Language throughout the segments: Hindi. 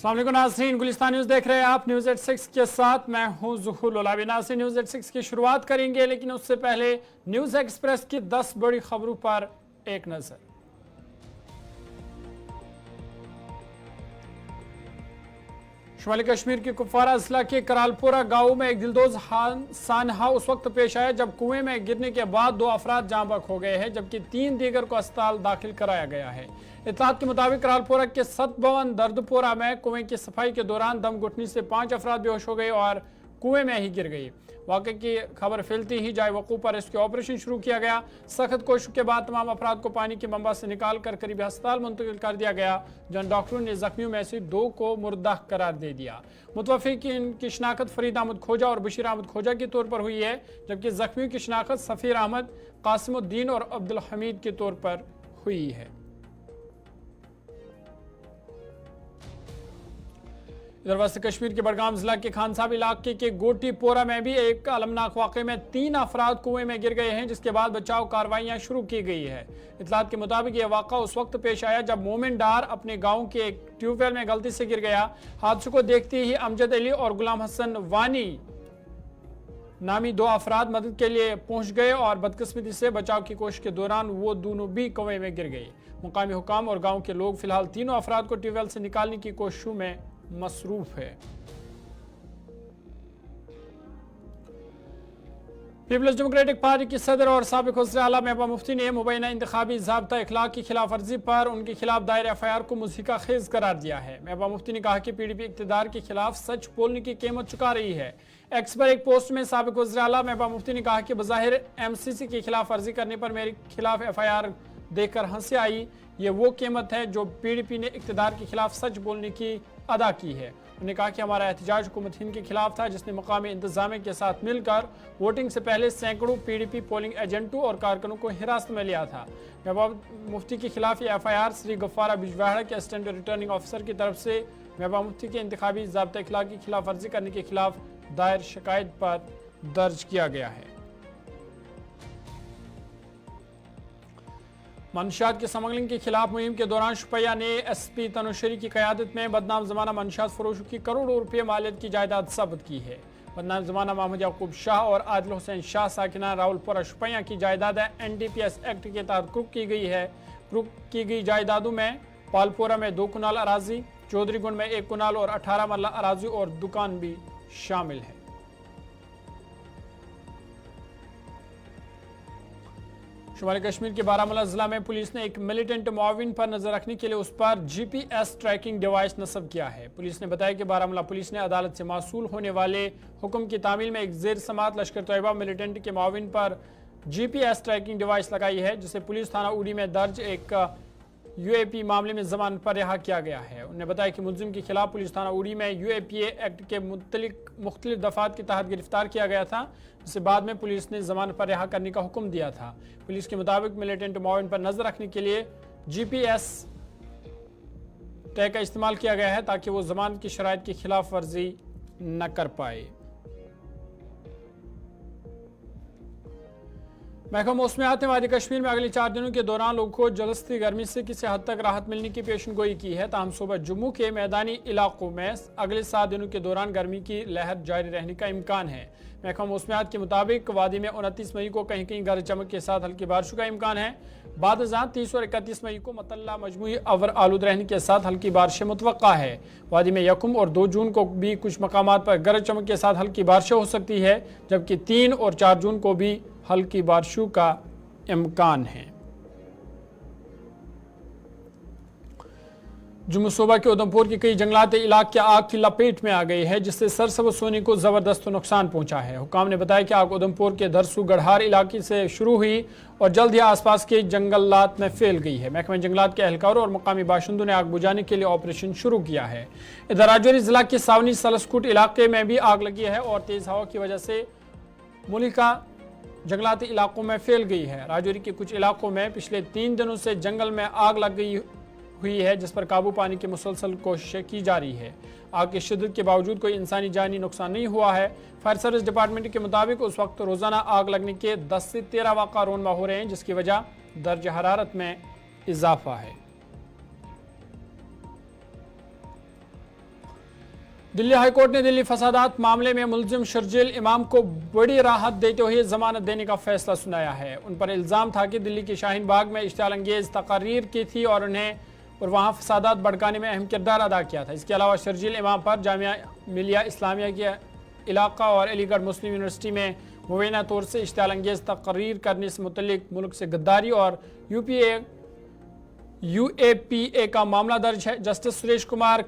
अस्सलाम वालेकुम नाज़रीन, गुलिस्तान न्यूज़ देख रहे हैं आप। न्यूज़ 86 के साथ मैं हूं ज़ुहूर लोलावी। नाज़रीन, न्यूज़ 86 की शुरुआत करेंगे, लेकिन उससे पहले न्यूज़ एक्सप्रेस की 10 बड़ी खबरों पर एक नज़र। शुमाली कश्मीर के कुपवारा जिला के करालपुरा गांव में एक दिलदोज सानहा उस वक्त पेश आया जब कुएं में गिरने के बाद 2 अफराद जाँ बहक हो गए हैं, जबकि 3 दीगर को अस्पताल दाखिल कराया गया है। इत्तलात के मुताबिक करालपुरा के सतभवन दर्दपुरा में कुएं की सफाई के दौरान दम घुटने से 5 अफराद बेहोश हो गए और कुएं में ही गिर गई। वाक़े की खबर फैलती ही जाए वकूफ़ पर इसके ऑपरेशन शुरू किया गया। सख्त कोशिश के बाद तमाम अफराद को पानी के मंबा से निकाल कर करीबी अस्पताल मुंतकिल कर दिया गया, जहां डॉक्टरों ने जख्मियों में से 2 को मुर्दा करार दे दिया। मुतवफ़्फ़िकीन की शिनाख्त फरीद अहमद खोजा और बशीर अहमद खोजा के तौर पर हुई है, जबकि जख्मियों की शिनाख्त सफ़ीर अहमद, कासिमुद्दीन और अब्दुल हमीद के तौर पर हुई है। इधर वस्त कश्मीर के बडगाम जिला के खानसाब इलाके के गोटीपोरा में भी एक अलमनाक वाक़े में 3 अफराद कुएं में गिर गए हैं, जिसके बाद बचाव कार्रवाइयां शुरू की गई है। इत्तलात के मुताबिक यह वाक़ा उस वक्त पेश आया जब मोमिन डार अपने गांव के एक ट्यूबवेल में गलती से गिर गया। हादसे को देखते ही अमजद अली और गुलाम हसन वानी नामी 2 अफराद मदद के लिए पहुंच गए और बदकिस्मती से बचाव की कोशिश के दौरान वो दोनों भी कुएं में गिर गए। मुकामी हुकाम और गाँव के लोग फिलहाल तीनों अफराद को ट्यूबवेल से निकालने की कोशिशों में मसरूफ है। पीपल्स डेमोक्रेटिक पार्टी की सदर और साबिक वज़ीर आला महबूबा मुफ्ती ने मुबैना इंतखाबी ज़ाब्ता इखलाक की खिलाफ वर्जी पर उनके खिलाफ दायर एफआईआर को मुज़हिका खेज करार दिया है। महबूबा मुफ्ती ने कहा कि पीडीपी इक़्तिदार के खिलाफ सच बोलने की कीमत चुका रही है। एक्स पर एक पोस्ट में साबिक वज़ीर आला महबूबा मुफ्ती ने कहा कि बज़ाहिर एमसीसी की खिलाफ वर्जी करने पर मेरे खिलाफ एफआईआर देकर हंसी आई। ये वो कीमत है जो पीडीपी ने इक़्तिदार के खिलाफ सच बोलने की अदा की है। उन्होंने कहा कि हमारा एहतजाज हुकूमत हिंद के खिलाफ था, जिसने मकामी इंतजामिया के साथ मिलकर वोटिंग से पहले सैकड़ों पीडीपी पोलिंग एजेंटों और कारकुनों को हिरासत में लिया था। महबूबा मुफ्ती के खिलाफ ये एफआईआर श्री गफ्फारा बिजवाड़ा के असिस्टेंट रिटर्निंग ऑफिसर की तरफ से महबूबा मुफ्ती के इंतखाबी ज़ाब्ता इखलाक की खिलाफ वर्जी करने के खिलाफ दायर शिकायत पर दर्ज किया गया है। मंशियात की स्मगलिंग के खिलाफ मुहिम के दौरान शुपैया ने एसपी तनुश्री की क़यादत में बदनाम ज़माना मंशियात फरोशों की करोड़ों रुपये मालियत की जायदाद जब्त की है। बदनाम ज़माना मोहम्मद याकूब शाह और आदिल हुसैन शाह साकिना रावलपुरा शुपैया की जायदाद NDPS एक्ट के तहत क्रुक की गई है। क्रुक की गई जायदादों में पालपुरा में 2 कुनाल अराजी, चौधरीगुंड में 1 कुनाल और 18 मरला अराजी और दुकान भी शामिल है। शुमाली कश्मीर के बारामूला जिला में पुलिस ने एक मिलिटेंट मुआविन पर नजर रखने के लिए उस पर GPS ट्रैकिंग डिवाइस नस्ब किया है। पुलिस ने बताया कि बारामूला पुलिस ने अदालत से मासूल होने वाले हुक्म की तामील में एक जेर समात लश्कर तैयबा मिलिटेंट के मुआविन पर GPS ट्रैकिंग डिवाइस लगाई है, जिसे पुलिस थाना उड़ी में दर्ज एक UAP मामले में जमानत पर रिहा किया गया है। उन्होंने बताया कि मुलजिम के खिलाफ पुलिस थाना उड़ी में UAPA एक्ट के मुख्तलिफ दफात के तहत गिरफ्तार किया गया था, जिसे बाद में पुलिस ने जमानत पर रिहा करने का हुक्म दिया था। पुलिस के मुताबिक मिलिटेंट मुआविन पर नजर रखने के लिए GPS टैग का इस्तेमाल किया गया है ताकि वो जमानत की शराइत की खिलाफ वर्जी न कर पाए। महकमा मौसमियात ने वादी कश्मीर में अगले 4 दिनों के दौरान लोगों को जलस्ती गर्मी से किसी हद तक राहत मिलने की पेशनगोई की है। ताहम सूबा जम्मू के मैदानी इलाकों में अगले 7 दिनों के दौरान गर्मी की लहर जारी रहने का इम्कान है। महकमा मौसमियात के मुताबिक वादी में 29 मई को कहीं कहीं गरज चमक के साथ हल्की बारिशों का इम्कान है। बाद 30 और 31 मई को मतल्ला मजमूई अवर आलूद रहने के साथ हल्की बारिशें मुतवक्का है। वादी में 1 और 2 जून को भी कुछ मकामात पर गरज चमक के साथ हल्की बारिशें हो सकती है, जबकि 3 और 4 जून को भी हल्की बारिशों का इम्कान है। जम्मू सूबा के उधमपुर के कई जंगलात इलाके आग की लपेट में आ गई है, जिससे सरसब्ज़ सोने को जबरदस्त नुकसान पहुंचा है। हुकाम ने बताया कि आग उधमपुर के दरसू गढ़हार इलाके से शुरू हुई और जल्द ही आसपास के जंगलात में फैल गई है। महकमा जंगलात के एहलकारों और मकामी बाशिंदों ने आग बुझाने के लिए ऑपरेशन शुरू किया है। इधर राजौरी जिला के सावनी सलस्कुट इलाके में भी आग लगी है और तेज हवा की वजह से मुलिका जंगलाती इलाकों में फैल गई है। राजौरी के कुछ इलाकों में पिछले 3 दिनों से जंगल में आग लग गई हुई है, जिस पर काबू पाने की मुसलसल कोशिशें की जा रही है। आग की शिद्दत के बावजूद कोई इंसानी जानी नुकसान नहीं हुआ है। फायर सर्विस डिपार्टमेंट के मुताबिक उस वक्त रोजाना आग लगने के 10 से 13 वाक़ा रोनमा हो रहे हैं, जिसकी वजह दर्ज हरारत में इजाफा है। दिल्ली हाईकोर्ट ने दिल्ली फसादात मामले में मुलजिम शर्जील इमाम को बड़ी राहत देते हुए जमानत देने का फैसला सुनाया है। उन पर इल्जाम था कि दिल्ली के शाहीन बाग में इश्तियाल अंगेज तकारीर की थी और वहाँ फसादात भड़काने में अहम किरदार अदा किया था। इसके अलावा शर्जील इमाम पर जामिया मिलिया इस्लामिया के इलाका और अलीगढ़ मुस्लिम यूनिवर्सिटी में मुबैना तौर से इश्तियाल अंगेज तकरीर करने से मुतल्लिक मुल्क से गद्दारी और यूएपीए का मामला दर्ज है। जस्टिस सुरेश कुमार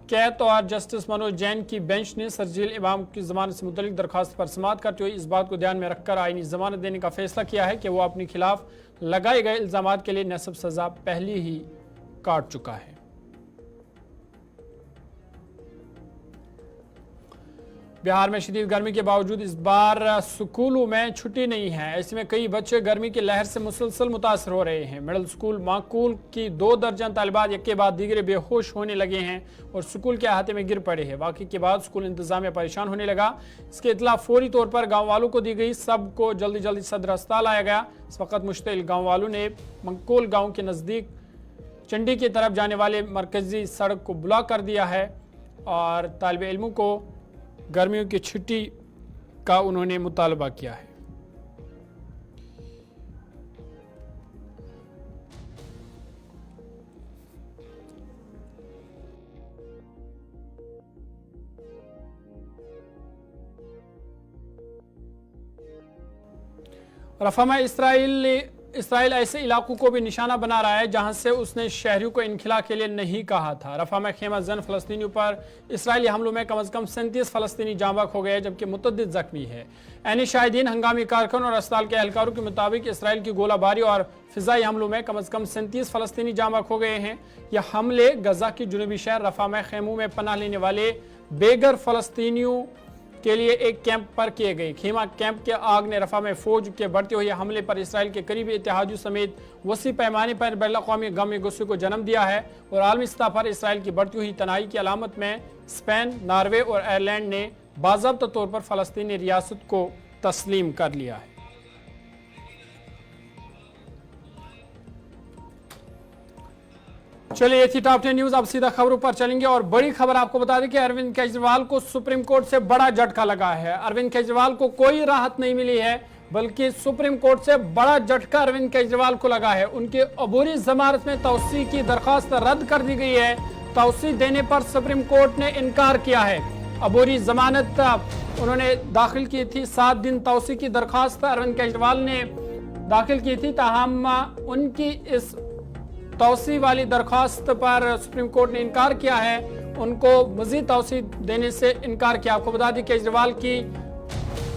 कैत और जस्टिस मनोज जैन की बेंच ने शर्जील इमाम की जमानत से मुतल्लिक दरखास्त पर समाअत करते हुए इस बात को ध्यान में रखकर आईनी जमानत देने का फैसला किया है कि वो अपने खिलाफ लगाए गए इल्जामात के लिए नस्ब सजा पहले ही काट चुका है। बिहार में शदीद गर्मी के बावजूद इस बार स्कूलों में छुट्टी नहीं है। ऐसे में कई बच्चे गर्मी की लहर से मुसलसल मुतासर हो रहे हैं। मिडिल स्कूल माकूल की 2 दर्जन तालिबात एक के बाद दीगरे बेहोश होने लगे हैं और स्कूल के अहाते में गिर पड़े हैं। वाक़ई के बाद स्कूल इंतजामिया परेशान होने लगा। इसकी इतला फौरी तौर पर गाँव वालों को दी गई। सबको जल्दी जल्दी सदर अस्पताल लाया गया। इस वक्त मुश्तिल गाँव वालों ने मंकोल गाँव के नज़दीक चंडी की तरफ जाने वाले मरकजी सड़क को ब्लॉक कर दिया है और तालिब इल्मों को गर्मियों की छुट्टी का उन्होंने मुतालबा किया है। रफा में इसराइल ऐसे इलाकों को भी निशाना बना रहा है जहां से उसने शहरियों को इनखिला के लिए नहीं कहा था। रफा में खेमा जन फलस्तीनियों पर इसराइली हमलों में कम से कम 37 फलस्तीनी जांबाक हो गए जबकि मुतअद्दिद जख्मी है। ऐनी शाहिदीन हंगामी कारकुन और अस्पताल के एहलकारों के मुताबिक इसराइल की गोलाबारी और फिजाई हमलों में कम से कम 37 फलस्तीनी जांबाक हो गए हैं। यह हमले गजा की जुनूबी शहर रफा में खेमों में पनाह लेने वाले बेघर फलस्तीनियों के लिए एक कैंप पर किए गए। खेमा कैंप के आग ने रफा में फौज के बढ़ते हुए हमले पर इसराइल के करीबी इत्तेहादियों समेत वसी पैमाने पर बैनुल-अक़वामी गम में गुस्से को जन्म दिया है और आलमी सतह पर इसराइल की बढ़ती हुई तनाई की अलामत में स्पेन, नॉर्वे और आयरलैंड ने बाज़ाब्ता तौर पर फ़लस्तीनी रियासत को तस्लीम कर लिया है। चलिए ये थी टॉप 10 न्यूज। अब सीधा खबरों पर चलेंगे और बड़ी खबर आपको बता दें कि अरविंद केजरीवाल को सुप्रीम कोर्ट से बड़ा झटका लगा है। अरविंद केजरीवाल को कोई राहत नहीं मिली है बल्कि सुप्रीम कोर्ट से बड़ा झटका अरविंद केजरीवाल को लगा है। उनकी अबूरी जमानत में तौसी की दरखास्त रद्द कर दी गई है। तौसी देने पर सुप्रीम कोर्ट ने इनकार किया है। अबूरी जमानत उन्होंने दाखिल की थी। 7 दिन तौसी की दरखास्त अरविंद केजरीवाल ने दाखिल की थी, ताहम उनकी इस तौसी वाली दरखास्त पर सुप्रीम कोर्ट ने इनकार किया है। उनको मजीद तौसी देने से इनकार किया। आपको बता दें केजरीवाल की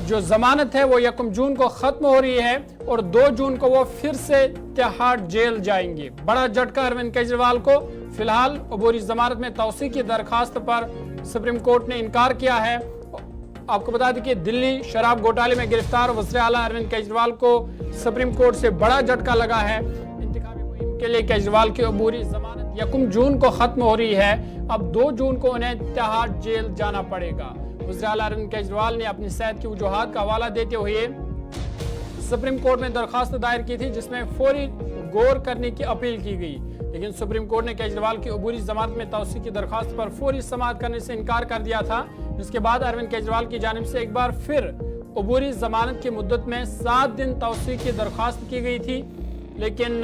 जो जमानत है वो 1 जून को खत्म हो रही है और 2 जून को वो फिर से तिहाड़ जेल जाएंगे। बड़ा झटका अरविंद केजरीवाल को। फिलहाल अबूरी जमानत में तौसी की दरखास्त पर सुप्रीम कोर्ट ने इनकार किया है। आपको बता दें कि दिल्ली शराब घोटाले में गिरफ्तार वज़ीर आला अरविंद केजरीवाल को सुप्रीम कोर्ट से बड़ा झटका लगा है। के लिए केजरीवाल की अबूरी जमानत 1 जून को खत्म हो रही है। अब 2 जून को उन्हें तिहाड़ जेल जाना पड़ेगा। वज़ीर आला अरविंद केजरीवाल ने अपनी सेहत की वजूहात का हवाला देते हुए सुप्रीम कोर्ट में दरखास्त दायर की थी जिसमें फौरी गौर करने की अपील की गई, लेकिन सुप्रीम कोर्ट ने केजरीवाल की अबूरी जमानत में तौसी की दरखास्त पर फौरी समाअत करने से इनकार कर दिया था। जिसके बाद अरविंद केजरीवाल की जानिब से एक बार फिर अबूरी जमानत की मुद्दत में 7 दिन तौसी की दरखास्त की गई थी, लेकिन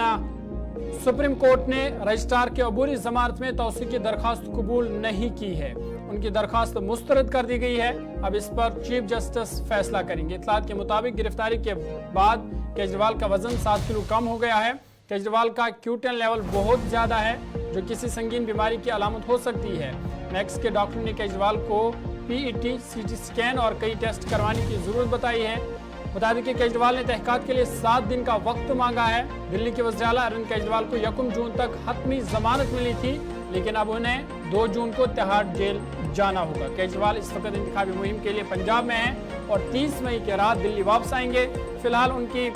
सुप्रीम कोर्ट ने रजिस्ट्रार के अबूरी जमानत में तौसी की दरखास्त कबूल नहीं की है। उनकी दरखास्त मुस्तरद कर दी गई है। अब इस पर चीफ जस्टिस फैसला करेंगे। इत्तलात के मुताबिक गिरफ्तारी के बाद केजरीवाल का वजन 7 किलो कम हो गया है। केजरीवाल का Q10 लेवल बहुत ज्यादा है जो किसी संगीन बीमारी की अलामत हो सकती है। मैक्स के डॉक्टर ने केजरीवाल को PET, CT स्कैन और कई टेस्ट करवाने की जरूरत बताई है। बता दें कि केजरीवाल ने तहकीकात के लिए 7 दिन का वक्त मांगा है। दिल्ली के वज़ीर आला अरविंद केजरीवाल को 1 जून तक हतमी जमानत मिली थी, लेकिन अब उन्हें 2 जून को तिहाड़ जेल जाना होगा। केजरीवाल इस वक्त इंतखाबी मुहिम के लिए पंजाब में हैं और 30 मई की रात दिल्ली वापस आएंगे। फिलहाल उनकी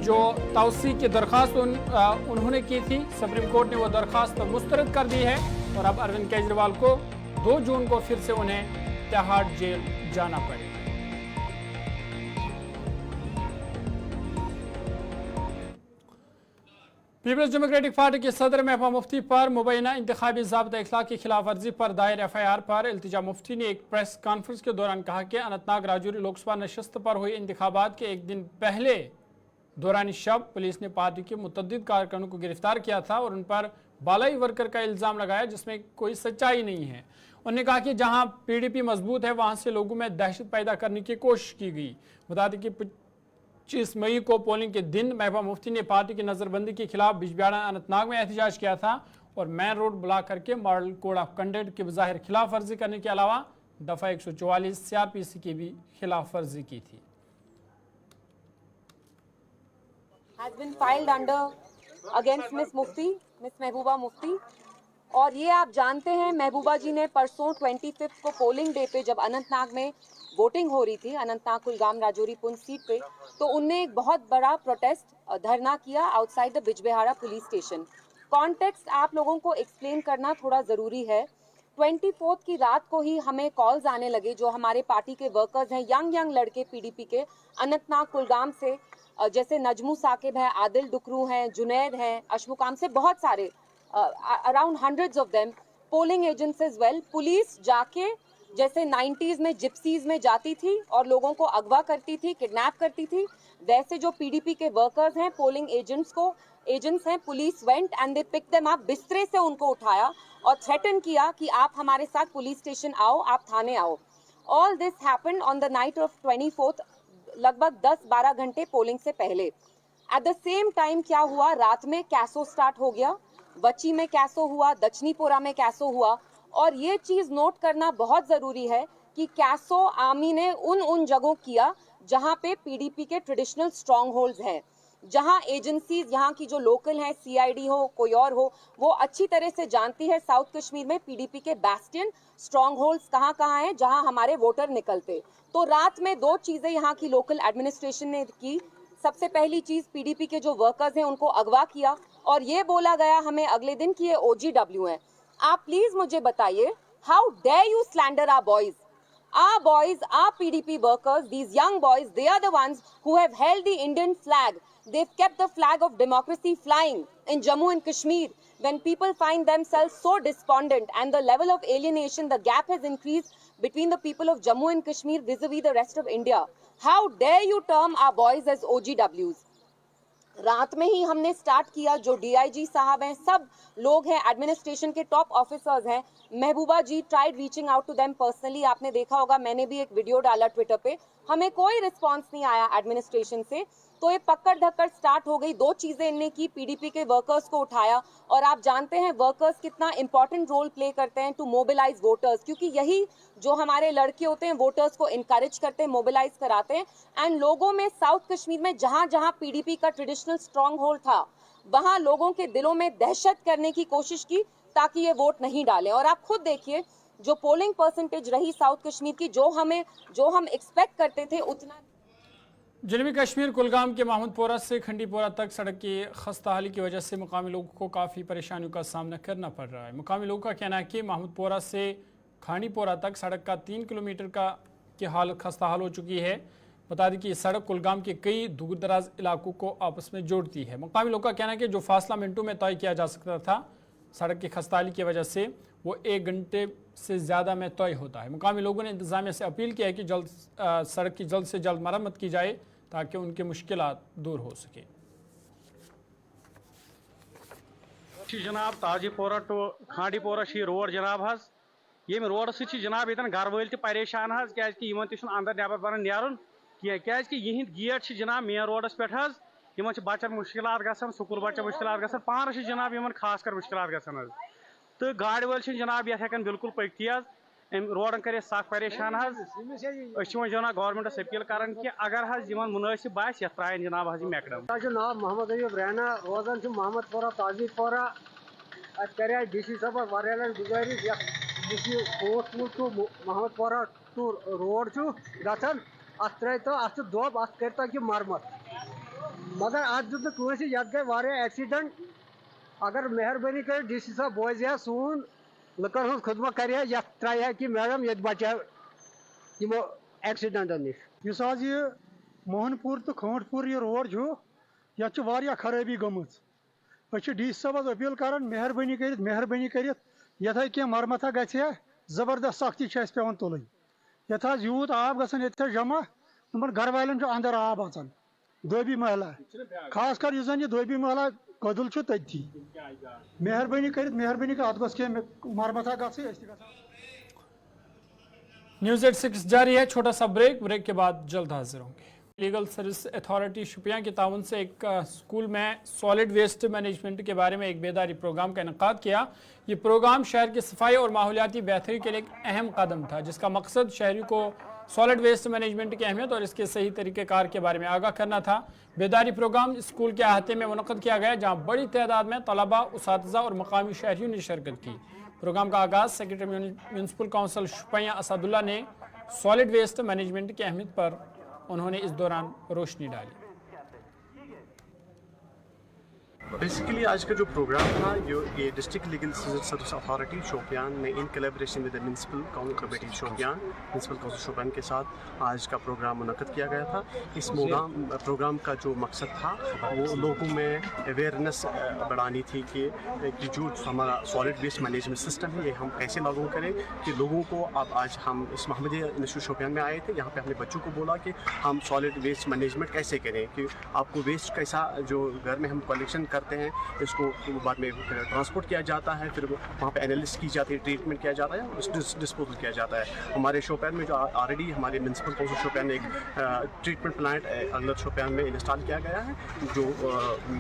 जो तौसी की दरखास्त उन्होंने की थी, सुप्रीम कोर्ट ने वो दरखास्त मुस्तरद कर दी है और अब अरविंद केजरीवाल को 2 जून को फिर से उन्हें तिहाड़ जेल जाना पड़ेगा। पीपल्स डेमोक्रेटिक पार्टी के सदर महबूबा मुफ्ती पर मुबैना इंतखाबी ज़ाब्ता इखलाक की खिलाफ वर्जी पर दायर FIR पर इल्तिजा मुफ्ती ने एक प्रेस कॉन्फ्रेंस के दौरान कहा कि अनंतनाग राजौरी लोकसभा नशस्त पर हुई इंतखाबात के एक दिन पहले दौरान शब पुलिस ने पार्टी के मुतअद्दिद कारकुनों को गिरफ्तार किया था और उन पर बालाई वर्कर का इल्ज़ाम लगाया जिसमें कोई सच्चाई नहीं है। उन्होंने कहा कि जहां PDP मजबूत है वहां से लोगों में दहशत पैदा करने की कोशिश की गई। बता दें कि 25 मई को पोलिंग के दिन महबूबा मुफ्ती ने पार्टी की नज़रबंदी के खिलाफ बिजबियाड़ा अनंतनाग में एहतजाज किया था और मेन रोड ब्लॉक करके मॉडल कोड ऑफ कंडक्ट की बज़ाहिर खिलाफ वर्जी करने के अलावा दफ़ा 144 CRPC की भी खिलाफ वर्जी की थी। has been filed under against Miss Mehbooba Mufti. और ये आप जानते हैं महबूबा जी ने परसों 25 को पोलिंग डे पे जब अनंतनाग में वोटिंग हो रही थी, अनंतनाग कुलगाम राजौरी पुंछ सीट पे, तो उनने एक बहुत बड़ा प्रोटेस्ट धरना किया outside the Bijbehara police station. Context आप लोगों को एक्सप्लेन करना थोड़ा ज़रूरी है। 24 की रात को ही हमें कॉल्स आने लगे, जो हमारे पार्टी के वर्कर्स हैं, यंग लड़के PDP के अनंतनाग कुलगाम से, जैसे नजमू साकिब है, आदिल डुकरू हैं, जुनैद हैं, अशमुकाम से, बहुत सारे around hundreds of them, polling agents as well. Police जाके जैसे 90s में जिप्सीज में जाती थी और लोगों को अगवा करती थी, किडनैप करती थी, वैसे जो PDP के वर्कर्स हैं, पोलिंग एजेंट्स हैं, police went and they pick them up, बिस्तरे से उनको उठाया और थ्रेटन किया कि आप हमारे साथ पुलिस स्टेशन आओ, आप थाने आओ। All this happened on the night of 24, लगभग 10-12 घंटे पोलिंग से पहले। एट द सेम टाइम क्या हुआ, रात में कैसो स्टार्ट हो गया, बच्ची में कैसो हुआ, दक्षिणीपुरा में कैसो हुआ। और ये चीज नोट करना बहुत जरूरी है कि कैसो आर्मी ने उन जगहों किया जहां पे PDP के ट्रेडिशनल स्ट्रॉन्ग होल्ड्स हैं, जहां एजेंसीज यहाँ की जो लोकल है, CID हो, कोई और हो, वो अच्छी तरह से जानती है साउथ कश्मीर में PDP के बैस्टियन स्ट्रॉन्ग होल्ड्स कहाँ हैं जहां हमारे वोटर निकलते। तो रात में 2 चीजें यहाँ की लोकल एडमिनिस्ट्रेशन ने की। सबसे पहली चीज, PDP के जो वर्कर्स हैं उनको अगवा किया और ये बोला गया हमें अगले दिन कि ये OGW है। आप प्लीज मुझे बताइए, how dare you slander our boys? Our boys, our PDP workers, these young boys, they are the ones who have held the Indian flag. They've kept the flag of democracy flying in Jammu and Kashmir. When people find themselves so despondent and the level of alienation, the gap has increased between the people of Jammu and Kashmir vis-a-vis the rest of India. How dare you term our boys as OGWs? रात में ही हमने स्टार्ट किया, जो DIG साहब हैं, सब लोग हैं, एडमिनिस्ट्रेशन के टॉप ऑफिसर्स हैं। Mehbooba ji tried reaching out to them personally, आपने देखा होगा, मैंने भी एक वीडियो डाला ट्विटर पे, हमें कोई रिस्पांस नहीं आया एडमिनिस्ट्रेशन से। तो ये पकड़ धक्कड़ स्टार्ट हो गई। 2 चीजें इनने की, PDP के वर्कर्स को उठाया, और आप जानते हैं वर्कर्स कितना इंपॉर्टेंट रोल प्ले करते हैं टू मोबिलाइज वोटर्स, क्योंकि यही जो हमारे लड़के होते हैं वोटर्स को इनकरेज करते हैं, मोबिलाइज कराते हैं। एंड लोगों में साउथ कश्मीर में जहां जहां PDP का ट्रेडिशनल स्ट्रॉन्ग होल्ड था, वहां लोगों के दिलों में दहशत करने की कोशिश की ताकि ये वोट नहीं डालें। और आप खुद देखिए जो पोलिंग परसेंटेज रही साउथ कश्मीर की, जो हम एक्सपेक्ट करते थे उतना। जनूबी कश्मीर कुलगाम के महमूदपोरा से खंडीपोरा तक सड़क की खस्ता हाली की वजह से मुकामी लोगों को काफ़ी परेशानियों का सामना करना पड़ रहा है। मुकामी लोगों का कहना है कि महमूदपोरा से खांडीपोरा तक सड़क का 3 किलोमीटर की हालत खस्ता हाल हो चुकी है। बता दें कि सड़क कुलगाम के कई दूर दराज इलाकों को आपस में जोड़ती है। मुकामी लोगों का कहना है कि जो फासला मिनटों में तय किया जा सकता था, सड़क की खस्ता हाली की वजह से वो 1 घंटे से ज़्यादा में तय होता है। मुकामी लोगों ने इंतजामिया से अपील की है कि सड़क की जल्द से जल्द मरम्मत की जाए ताकि उनके मुश्किलात दूर हो सके। जनाब ताजीपोरा टू खांडीपोरा रोड जनाब हज ये रोड सह जनाब ये घर वाल परेशान हज क्या अंदर नबर बन नीरुन क्या यहिंद गेट जनाब मेन रोडस पे इन बचन मुश्किल गसान, स्कूल बच्चन मुश्किल गसान, पानस जनाब इन खास कर मुश्किल गसान तो गाड़ वाल जनाब ये हेकन बिल्कुल पकती रोडन कर सख परेशान जना गवर्नमेंटस अपील कर कि अगर मुनासिब बास ये त्रायन जनाब मैकडम। नाम मोहम्मद अयूब रैना, रोजान महमदपोरा ताजीपोरा। कर DC साहब वारिया गुजारिश कोटपुर टू महमदपोरा टू रोड गसान अत तो अत दोब अत कर मरम्मत, मगर अत दुत ये गई एक्सीडेंट। अगर मेहरबानी कर DC साहब बोज सून लुकन हूँ खुदमा कर त्राय कि मैडम ये बचा यमो एक्सीडेंटन नश। मोहनपुर तो खांडपुर ये रोड ये खराबी गम डी साहब अपील कर मेहरबानी कर ये कह मरमता गया जबरदस्त सख्ती पे तुल ये यूत आब ग जमा तुम घर वाले अंदर आब अचान दोबी महला खास कर यह दोबी महला कदुल तथी मेहरबानी कर अत मरमता ग न्यूज़ 86 जारी है। छोटा सा ब्रेक के बाद जल्द हाजिर होंगे। लीगल सर्विस अथॉरिटी शुपियां के ताउन से एक स्कूल में सॉलिड वेस्ट मैनेजमेंट के बारे में एक बेदारी प्रोग्राम का इनेकाद किया। ये प्रोग्राम शहर की सफाई और माहौलियाती बेहतरी के लिए एक अहम कदम था, जिसका मकसद शहरी को सॉलिड वेस्ट मैनेजमेंट की अहमियत और इसके सही तरीक़ेकार के बारे में आगाह करना था। बेदारी प्रोग्राम स्कूल के अहाते में मुनक़्क़द किया गया, जहाँ बड़ी तादाद में तलबा, उसातिज़ा और मकामी शहरियों ने शिरकत की। प्रोग्राम का आगाज़ सेक्रेटरी म्यूनसिपल काउंसिल शुपियां असदुल्ला ने सॉलिड वेस्ट मैनेजमेंट की अहमियत पर उन्होंने इस दौरान रोशनी डाली। बेसिकली आज का जो प्रोग्राम था ये district legal service authority Shopian ने in collaboration with the municipal committee Shopian municipal council Shopian के साथ आज का प्रोग्राम मुनक़्क़द किया गया था। इस प्रोग्राम का जो मकसद था वो लोगों में अवेयरनेस बढ़ानी थी कि जो हमारा सॉलिड वेस्ट मैनेजमेंट सिस्टम है ये हम कैसे लागू करें, कि लोगों को अब आज हम इस महमदिया इंस्टीट्यूट शोपियान में आए थे। यहाँ पे अपने बच्चों को बोला कि हम सॉलिड वेस्ट मैनेजमेंट कैसे करें, कि आपको वेस्ट कैसा जो घर में हम कलेक्शन करते हैं इसको बाद में ट्रांसपोर्ट किया जाता है, फिर वहाँ पे एनालिसिस की जाती है, ट्रीटमेंट किया जाता है, डिस्पोजल किया जाता है। हमारे शोपियान में जो ऑलरेडी हमारे म्यूनसिपल काउंसिल शोपियान में एक ट्रीटमेंट प्लांट अगलर शोपियान में इंस्टॉल किया गया है जो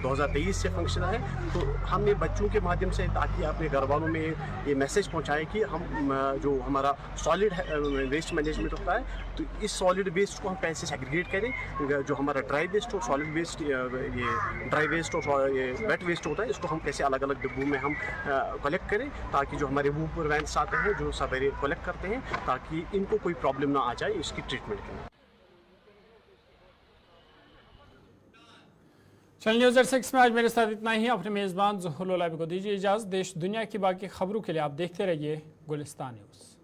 2023 से फंक्शन है। तो हमने बच्चों के माध्यम से ताकि अपने घर वालों में ये मैसेज पहुँचाए कि हम जो हमारा सॉलिड वेस्ट मैनेजमेंट होता है तो इस सॉलिड वेस्ट को हम कैसे सेग्रीगेट करें, जो हमारा ड्राई वेस्ट और सॉलिड वेस्ट, ये ड्राई वेस्ट और ये वेट वेस्ट होता है इसको हम कैसे अलग अलग डिब्बों में हम कलेक्ट करें, ताकि जो हमारे वूपर वैन्स आते हैं जो सवेरे कलेक्ट करते हैं ताकि इनको कोई प्रॉब्लम ना आ जाए इसकी ट्रीटमेंट के लिए। चैनल न्यूज़ 86 में आज मेरे साथ इतना ही। अपने मेज़बान ज़ुहूर लुलाबी को दीजिए इजाज़त। देश दुनिया की बाकी खबरों के लिए आप देखते रहिए गुलिस्तान न्यूज़।